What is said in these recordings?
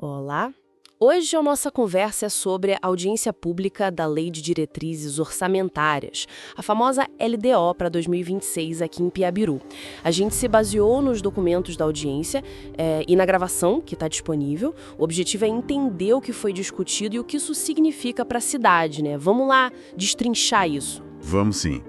Olá! Hoje a nossa conversa é sobre a audiência pública da Lei de Diretrizes Orçamentárias, a famosa LDO para 2026 aqui em Piabiru. A gente se baseou nos documentos da audiência e na gravação que está disponível. O objetivo é entender o que foi discutido e o que isso significa para a cidade, né? Vamos lá destrinchar isso. Vamos sim.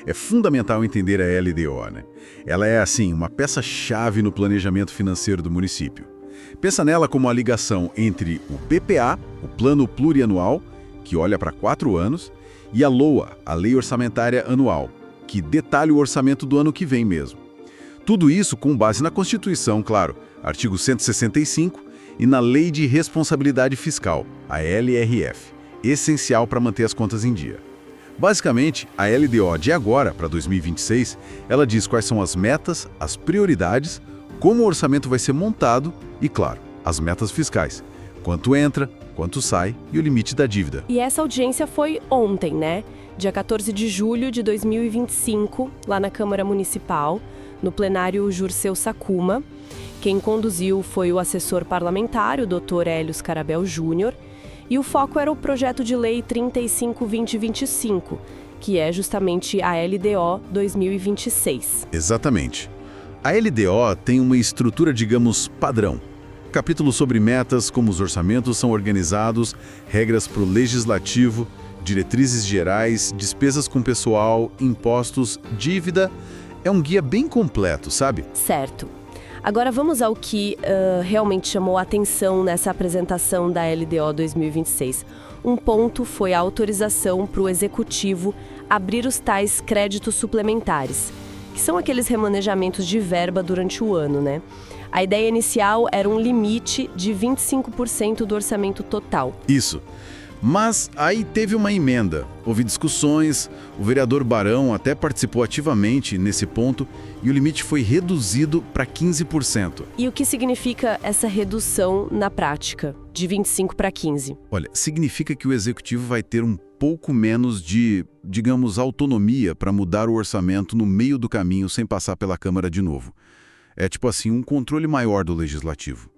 É fundamental entender a LDO, né? Ela é, assim, uma peça-chave no planejamento financeiro do município. Pensa nela como a ligação entre o PPA, o Plano Plurianual, que olha para 4 anos, e a LOA, a Lei Orçamentária Anual, que detalha o orçamento do ano que vem mesmo. Tudo isso com base na Constituição, claro, artigo 165, e na Lei de Responsabilidade Fiscal, a LRF, essencial para manter as contas em dia. Basicamente, a LDO de agora, para 2026, ela diz quais são as metas, as prioridades, como o orçamento vai ser montado e, claro, as metas fiscais. Quanto entra, quanto sai e o limite da dívida. E essa audiência foi ontem, né? Dia 14 de julho de 2025, lá na Câmara Municipal, no plenário Jurceu Sakuma. Quem conduziu foi o assessor parlamentar, o Dr. Hélio Scarabel Júnior, e o foco era o projeto de lei 35/2025, que é justamente a LDO 2026. Exatamente. A LDO tem uma estrutura, digamos, padrão. Capítulos sobre metas, como os orçamentos são organizados, regras para o legislativo, diretrizes gerais, despesas com pessoal, impostos, dívida. É um guia bem completo, sabe? Certo. Agora vamos ao que realmente chamou a atenção nessa apresentação da LDO 2026. Um ponto foi a autorização para o Executivo abrir os tais créditos suplementares, que são aqueles remanejamentos de verba durante o ano, né? A ideia inicial era um limite de 25% do orçamento total. Isso. Mas aí teve uma emenda, houve discussões, o vereador Barão até participou ativamente nesse ponto e o limite foi reduzido para 15%. E o que significa essa redução na prática, de 25 para 15? Olha, significa que o executivo vai ter um pouco menos de, digamos, autonomia para mudar o orçamento no meio do caminho sem passar pela Câmara de novo. É tipo assim, um controle maior do legislativo.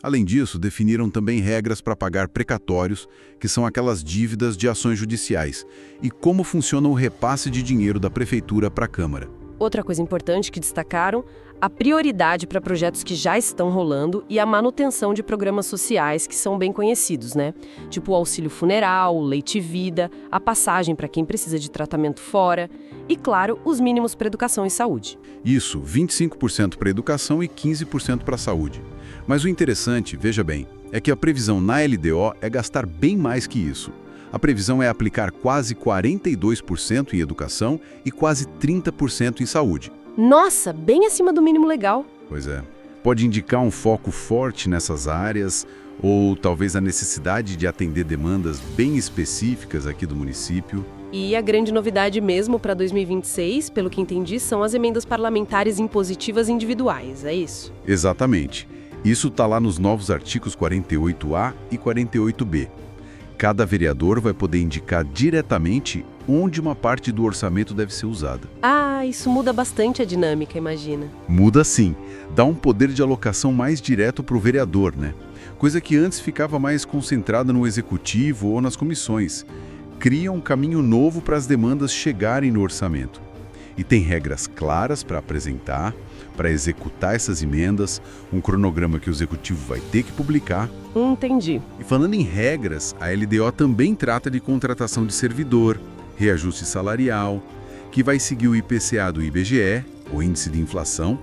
Além disso, definiram também regras para pagar precatórios, que são aquelas dívidas de ações judiciais, e como funciona o repasse de dinheiro da prefeitura para a Câmara. Outra coisa importante que destacaram, a prioridade para projetos que já estão rolando e a manutenção de programas sociais que são bem conhecidos, né? Tipo o auxílio funeral, o leite vida, a passagem para quem precisa de tratamento fora e, claro, os mínimos para educação e saúde. Isso, 25% para educação e 15% para a saúde. Mas o interessante, veja bem, é que a previsão na LDO é gastar bem mais que isso. A previsão é aplicar quase 42% em educação e quase 30% em saúde. Nossa, bem acima do mínimo legal. Pois é. Pode indicar um foco forte nessas áreas ou talvez a necessidade de atender demandas bem específicas aqui do município. E a grande novidade mesmo para 2026, pelo que entendi, são as emendas parlamentares impositivas individuais, é isso? Exatamente. Isso está lá nos novos artigos 48A e 48B. Cada vereador vai poder indicar diretamente onde uma parte do orçamento deve ser usada. Ah, isso muda bastante a dinâmica, imagina. Muda sim. Dá um poder de alocação mais direto para o vereador, né? Coisa que antes ficava mais concentrada no executivo ou nas comissões. Cria um caminho novo para as demandas chegarem no orçamento. E tem regras claras para apresentar, para executar essas emendas, um cronograma que o executivo vai ter que publicar. Entendi. E falando em regras, a LDO também trata de contratação de servidor, reajuste salarial, que vai seguir o IPCA do IBGE, o Índice de Inflação,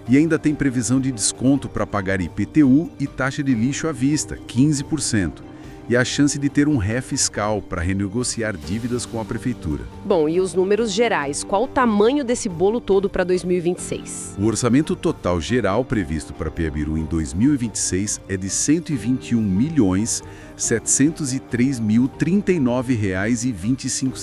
e ainda tem previsão de desconto para pagar IPTU e taxa de lixo à vista, 15%. E a chance de ter um ré fiscal para renegociar dívidas com a prefeitura. Bom, e os números gerais? Qual o tamanho desse bolo todo para 2026? O orçamento total geral previsto para Piabiru em 2026 é de R$ 121.703.039,25. R$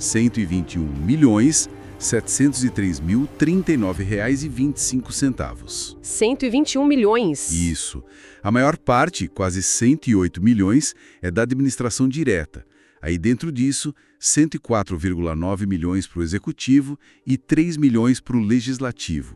121.703.039,25. 121 milhões? Isso. A maior parte, quase 108 milhões, é da administração direta. Aí dentro disso, 104,9 milhões para o executivo e 3 milhões para o legislativo.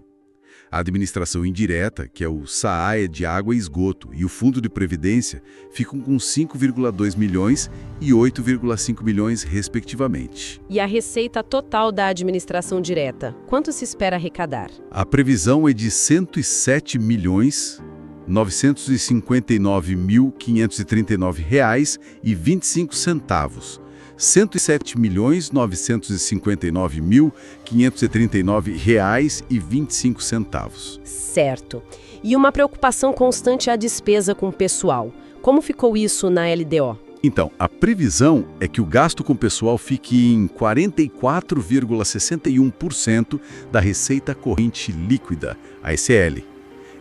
A administração indireta, que é o SAAE de água e esgoto, e o Fundo de Previdência ficam com 5,2 milhões e 8,5 milhões, respectivamente. E a receita total da administração direta, quanto se espera arrecadar? A previsão é de R$ 107.959.539,25. R$ 107.959.539,25. Certo. E uma preocupação constante é a despesa com o pessoal. Como ficou isso na LDO? Então, a previsão é que o gasto com pessoal fique em 44,61% da receita corrente líquida, a RCL.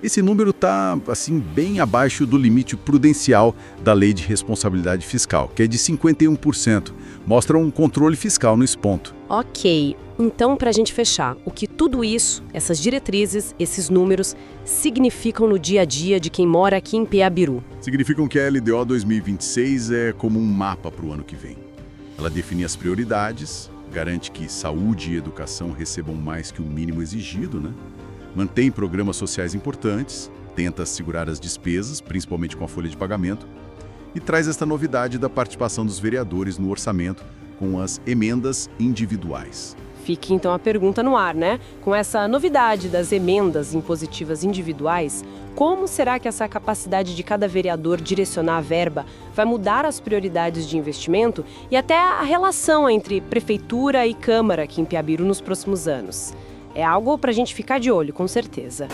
Esse número está, assim, bem abaixo do limite prudencial da Lei de Responsabilidade Fiscal, que é de 51%. Mostra um controle fiscal nesse ponto. Ok. Então, para a gente fechar, o que tudo isso, essas diretrizes, esses números, significam no dia a dia de quem mora aqui em Peabiru? Significam que a LDO 2026 é como um mapa para o ano que vem. Ela define as prioridades, garante que saúde e educação recebam mais que o mínimo exigido, né? Mantém programas sociais importantes, tenta segurar as despesas, principalmente com a folha de pagamento, e traz esta novidade da participação dos vereadores no orçamento com as emendas individuais. Fique então a pergunta no ar, né? Com essa novidade das emendas impositivas individuais, como será que essa capacidade de cada vereador direcionar a verba vai mudar as prioridades de investimento e até a relação entre prefeitura e Câmara aqui em Peabiru nos próximos anos? É algo para a gente ficar de olho, com certeza.